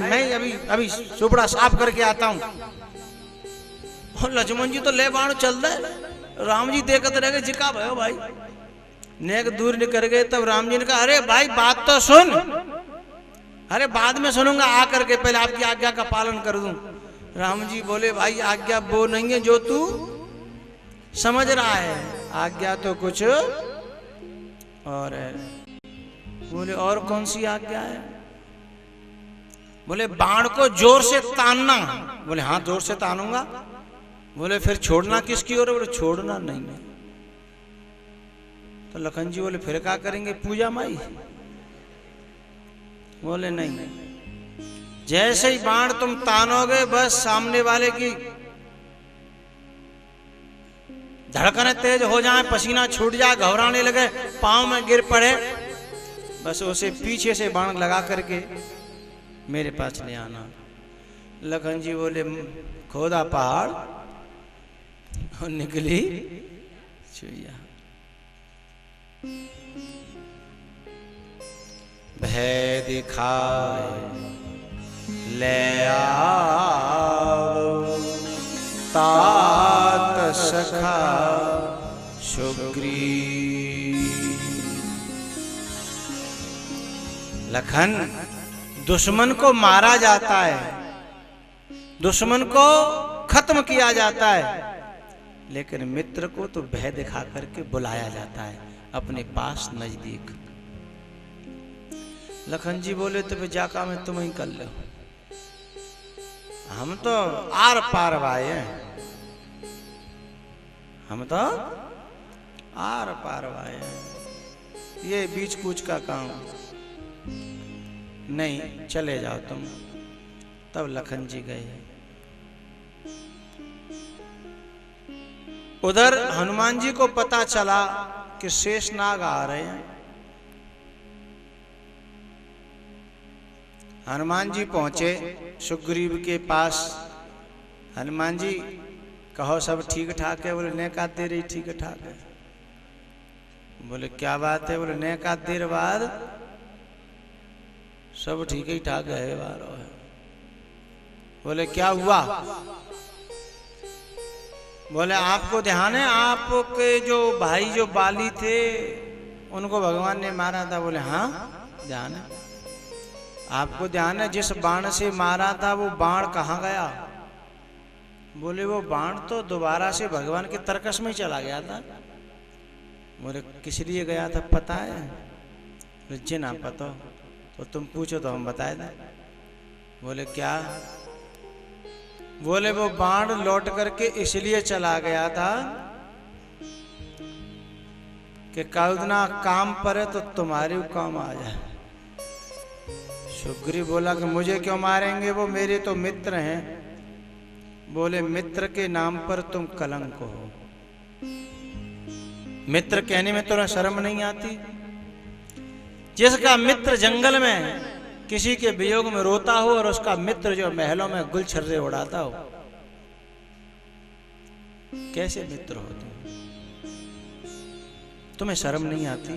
अभी सुपड़ा साफ करके आता हूँ। और लक्ष्मण जी तो ले बाण चल दे, राम जी देखते रह गए, जिका भयो भाई नेक दूर निकल गए। तब राम जी ने कहा अरे भाई बात तो सुन। अरे बाद में सुनूंगा, आकर के पहले आपकी आज्ञा का पालन कर दूं। राम जी बोले भाई आज्ञा वो नहीं है जो तू समझ रहा है, आज्ञा तो कुछ और है। बोले और कौन सी आज्ञा है? बोले बाण को जोर से तानना। बोले हाँ जोर से तानूंगा। बोले फिर छोड़ना किसकी ओर? बोले छोड़ना नहीं है। तो लखन जी बोले फिर क्या करेंगे, पूजा माई? बोले नहीं, जैसे ही बाण तुम तानोगे बस सामने वाले की धड़कनें तेज हो जाए, पसीना छूट जाए, घबराने लगे, पांव में गिर पड़े, बस उसे पीछे से बाण लगा करके मेरे पास ले आना। लखन जी बोले खोदा पहाड़ और निकली चुईया। भय दिखाए ले आओ तात सखा सुग्रीव। लखन दुश्मन को मारा जाता है, दुश्मन को खत्म किया जाता है, लेकिन मित्र को तो भय दिखा करके बुलाया जाता है अपने पास नजदीक। लखन जी बोले तो जा काम में तुम ही कर लो, हम तो आर पार वाए हैं, हम तो आर पार वाए हैं, ये बीच कूच का काम नहीं, चले जाओ तुम। तब लखन जी गए। उधर हनुमान जी को पता चला कि शेषनाग आ रहे हैं। हनुमान जी पहुंचे सुग्रीव के पास। हनुमान जी कहो सब ठीक ठाक है? बोले ने का देर ही ठीक ठाक है। बोले क्या बात है? बोले ने का देर बाद सब ठीक ही ठाक है बारो है। बोले क्या हुआ? बोले आपको ध्यान है आपके जो भाई जो बाली थे उनको भगवान ने मारा था? बोले हाँ ध्यान है। आपको ध्यान है जिस बाण से मारा था वो बाण कहाँ गया? बोले वो बाण तो दोबारा से भगवान के तरकस में चला गया था। बोले किस लिए गया था पता है? बोले ना पता तो तुम पूछो तो हम बताए दें। बोले क्या? बोले वो बाण लौट करके इसलिए चला गया था कि कल्दना काम पर है तो तुम्हारे काम आ जाए। सुग्रीव बोला कि मुझे क्यों मारेंगे, वो मेरे तो मित्र हैं। बोले मित्र के नाम पर तुम कलंक हो। मित्र कहने में तो शर्म नहीं आती? जिसका मित्र जंगल में किसी के वियोग में रोता हो और उसका मित्र जो महलों में गुलछर्रे उड़ाता हो, कैसे मित्र हो तुम? तुम्हें शर्म नहीं आती?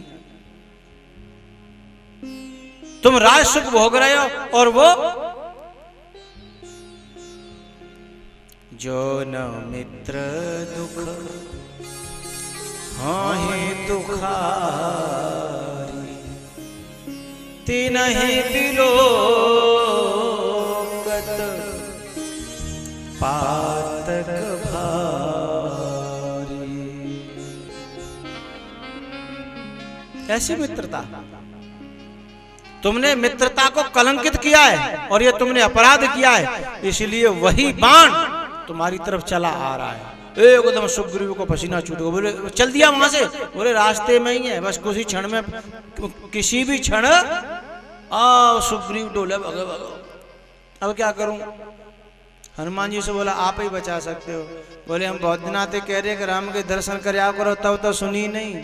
तुम राज सुख भोग रहे हो और वो जो न मित्र दुख हाँ ही दुखारी तिनहि बिलोकत पातक भारी। ऐसी मित्रता, तुमने मित्रता को कलंकित किया है और ये तुमने अपराध किया है, इसलिए वही बाण तुम्हारी तरफ चला आ रहा है। एकदम सुग्रीव को पसीना छूट गया। बोले चल दिया वहां से? बोले रास्ते में ही है, बस कुछ ही क्षण में, किसी भी क्षण सुग्रीव डोले भगो भगो। अब क्या करूं? हनुमान जी से बोला आप ही बचा सकते हो। बोले हम बहुत दिन आते कह रहे कि राम के दर्शन करया करो, तब तो सुनी नहीं,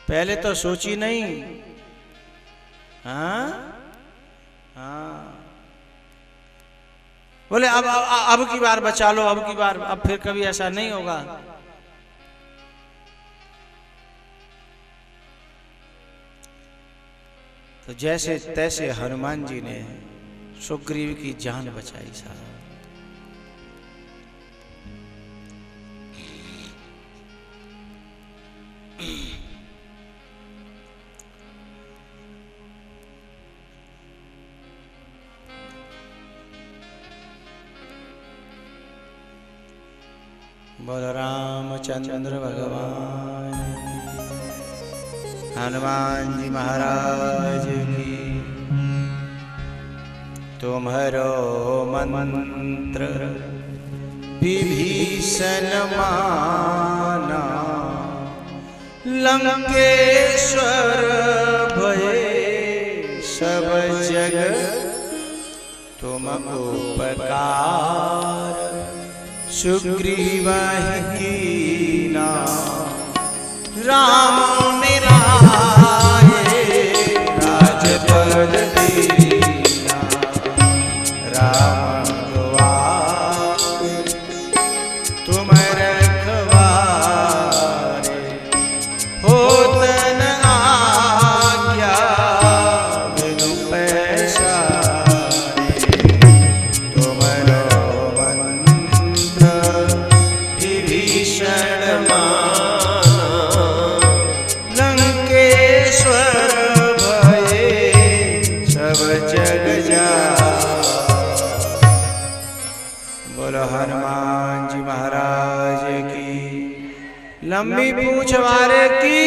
पहले तो सोची नहीं। हाँ हाँ, बोले अब की बार बचा लो, अब की बार, अब फिर कभी ऐसा नहीं होगा। तो जैसे तैसे हनुमान जी ने सुग्रीव की जान बचाई साहब। बोल रामचंद्र भगवान, हनुमान जी महाराज की। तुम्हारो मंत्र विभीषण माना, लंकेश्वर भये सब जग तुम उपकार सुग्रीव कीना। राम मिलाए राजपद दीना, राम दुआरे तुम रखवारे, होतन आज्ञा बिनु पैसारे। तुम्हारो मंत्र विभीषण माना, लंकेश्वर भये सब जग जाना। बोलो हनुमान जी महाराज की। लंबी पूछ वाले की।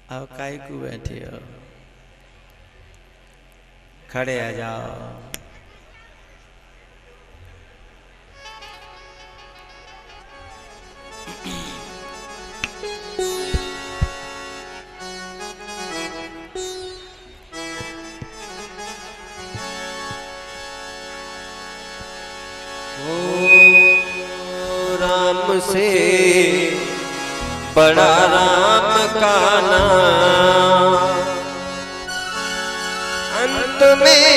अब काहे को बैठे हो? खड़े आ जाओ। राम से बड़ा राम का नाम, अंत में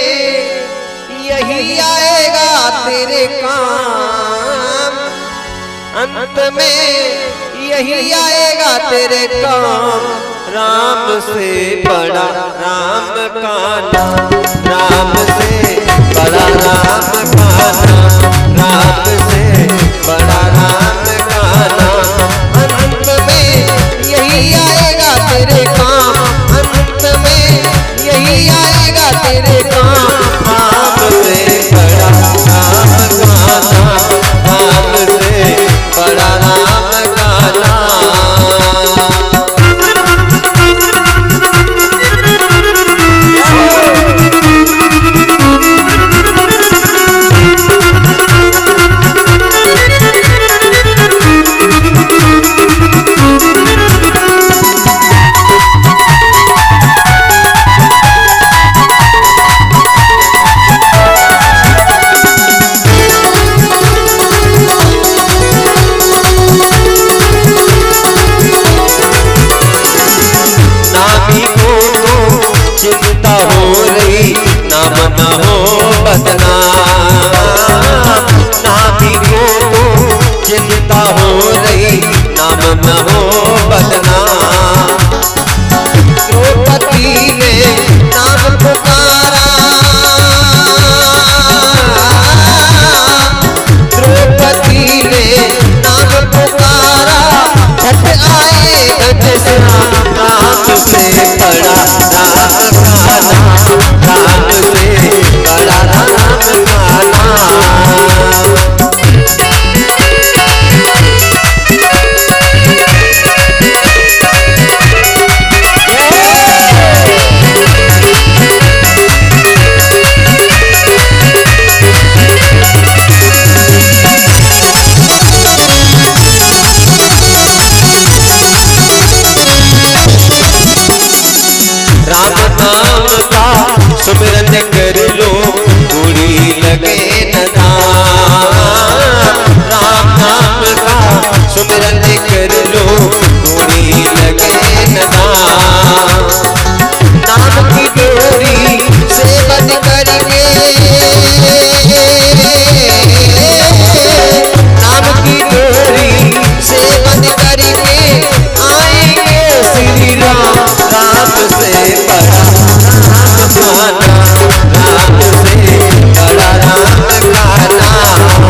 यही आएगा तेरे काम, अंत में यही आएगा तेरे काम। राम से बड़ा राम का नाम, राम से बड़ा राम का नाम, राम से बड़ा राम का नाम। अंत में यही आएगा तेरे काम, अंत में यही आएगा तेरे काम। राम से बड़ा राम का नाम, राम से बड़ा राम का नाम। नाभी को तो चिंता हो रही नाम न हो बदनाम। नाभी को तो चिंता हो रही नाम न हो बदनाम। द्रौपदी ने नाम पुकारा, द्रौपदी ने नाम पुकारा, झट आए घनश्याम राम से बड़ा राम का नाम, राम से बड़ा राम का नाम। राम नाम का सुमिरन कर लो बुरी लगे न दाम। राम नाम का सुमिरन कर लो बुरी लगे न दाम। नाम की डोरी से बंध करके, नाम की डोरी से बंध करके आएंगे श्री राम, राम से बड़ा राम का नाम, राम से बड़ा राम का नाम।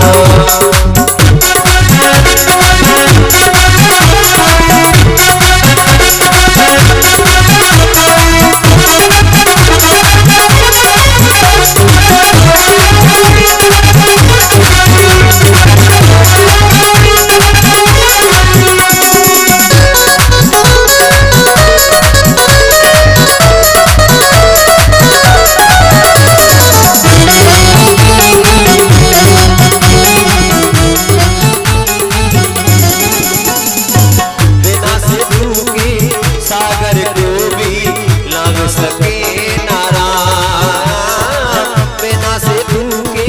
बिना सिंधु के सागर को भी लांघ सके नारा, बिना सिंधु के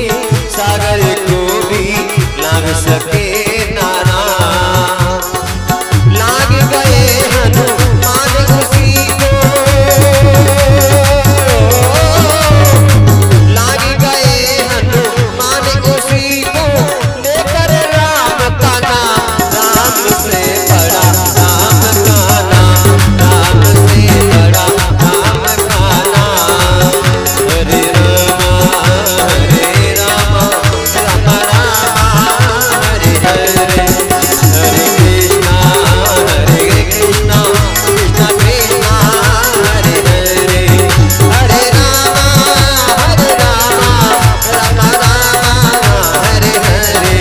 सागर को भी लांघ सके नारा। लाग गए हनुमान उसी को, लाग गए हनुमान उसी को, लेकर राम का नाम, राम से बड़ा राम का नाम, राम से बड़ा राम का नाम। हरे राम राम राम हरे हरे, हरे कृष्णा कृष्णा कृष्णा हरे हरे। हरे राम राम राम हरे हरे,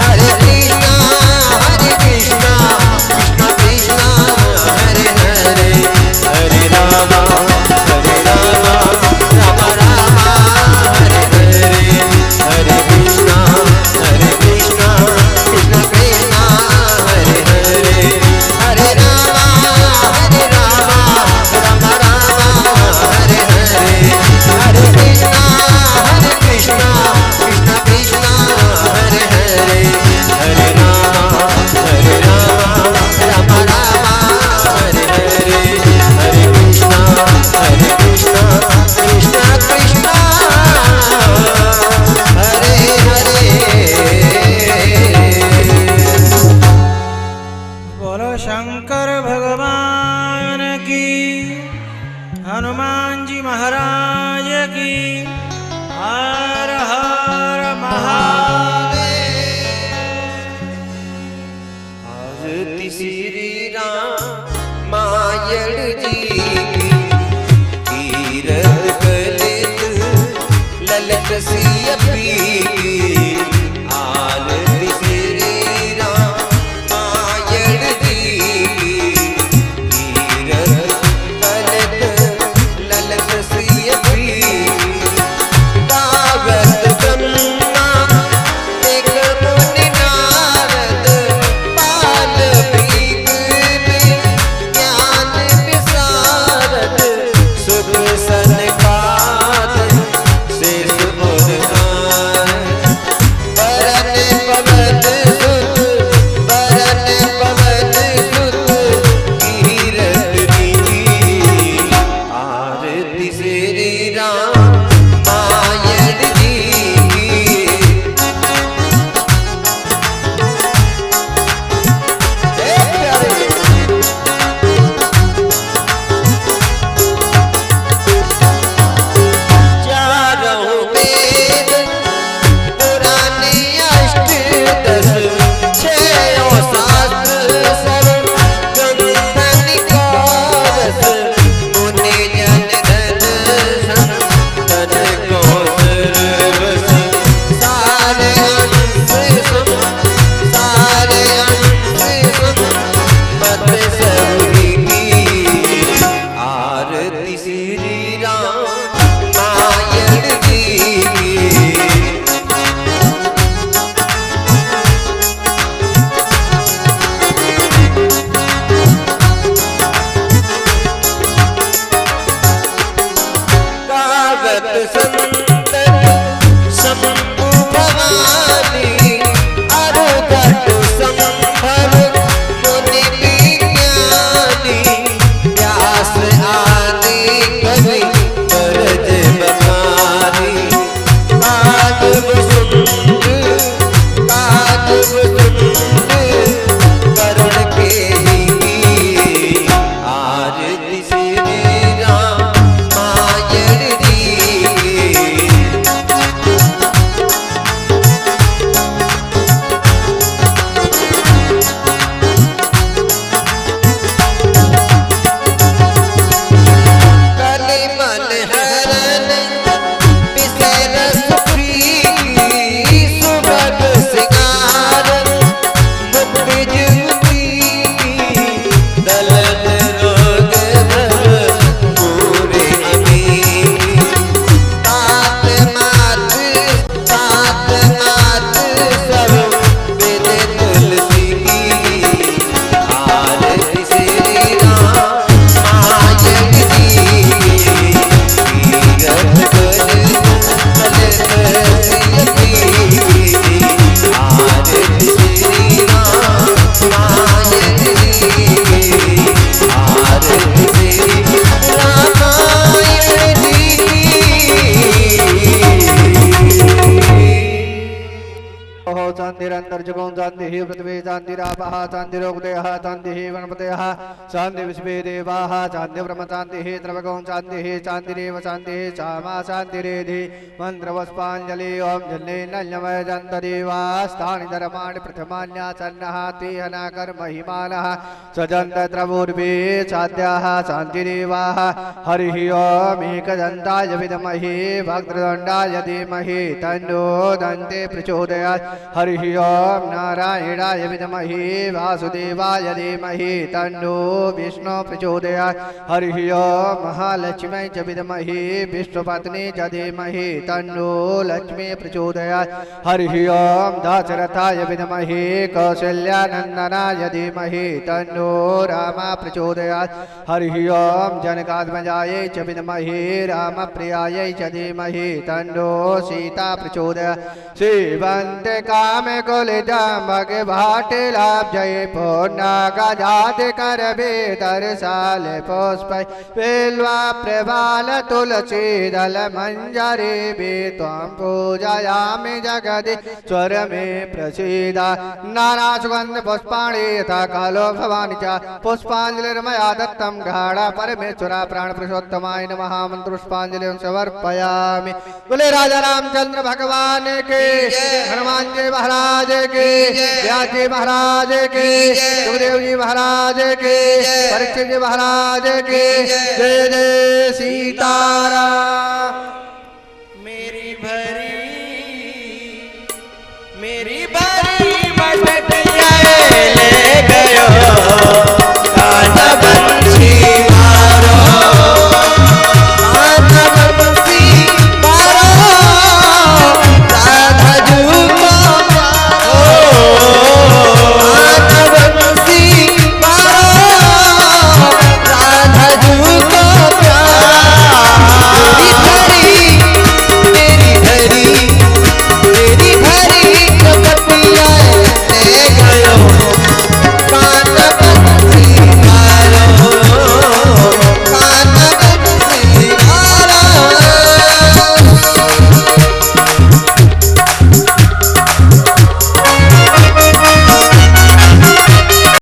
हरे कृष्णा कृष्णा कृष्णा हरे हरे। हरे राम राम राम हरे हरे, हरे कृष्णा कृष्णा कृष्णा हरे हरे। हरे राम राम हरे हरे, हरे कृष्णा कृष्णा कृष्णा हरे हरे। हरे राम राम हरे हरे, हरे कृष्णा कृष्णा कृष्णा हरे हरे। बोलो शंकर भगवान की, हनुमान जी महाराज की। हर हर महादेव। आरती श्री राम मायड़ जी की, तीरथ कलित ललत सिय पी की। आरती श्री राम मायड़ जी की, तीरथ कलित ललत सिय पी। गावत ब्रह्मा एक मुनि नारद, पाल भीग में ज्ञान विशारद। शान्तिः पृथ्वी शान्तिरापः शान्तिरोगदयः शान्तिः वनपतयः शान्ति विश्वे देवाः शान्ति ब्रह्म शान्तिः त्रिभगो शान्तिः शान्तिरेव शान्तिः क्षमा शान्तिरेधि मन्त्रपुष्पाञ्जलि ओम जन्नेनल्यमय जन्तदेवास्तानि धर्माणि प्रथमान्यासन्नः तेहना कर्महिमानः स्वजन्तत्रपूर्वे साध्याः शान्तिरेवाः हरिः ओम एकदन्ताय विद्महे वक्रतुण्डाय धीमहि तन्नो दन्ते प्रचोदयात् हरिः ओम नारायणाय विद्महे वासुदेवाय धीमहि तन्नो विष्णु प्रचोदयात् हरिः ओम महालक्ष्मी च विद्महे विष्णुपत्नी च धीमहि तन्नो लक्ष्मी प्रचोदयात् हरिः ओम दशरथाय विद्महे कौसल्यानन्दनाय धीमहि तन्नो रामा प्रचोदयात् हरिः ओम जनकात्मजाय च विद्महे रामप्रियायै च धीमहि तन्नो सीता प्रचोदयात् श्रीवन्ते कामे कुलिजम्बक भाटिलाब्जय पूर्णागजात करवे दर्शाले पुष्पै बिल्वा प्रबाल तुलसी दल मंजरी भी त्वं पूजयामि जगदि स्वर में प्रसीद नाना सुगंध पुष्पाणि यथा कालो भवानि च पुष्पाञ्जलिर्मया दत्तं घाड़ा परमेश्वरा प्राण पुरुषोत्तमाय नमः मंत्र पुष्पाञ्जलिं समर्पयामि। बोले राजा रामचंद्र भगवान के, हनुमान जी महाराज के, व्यास जी महाराज के, सुखदेव जी महाराज के, परीक्षित जी महाराज के। जय जय सीताराम।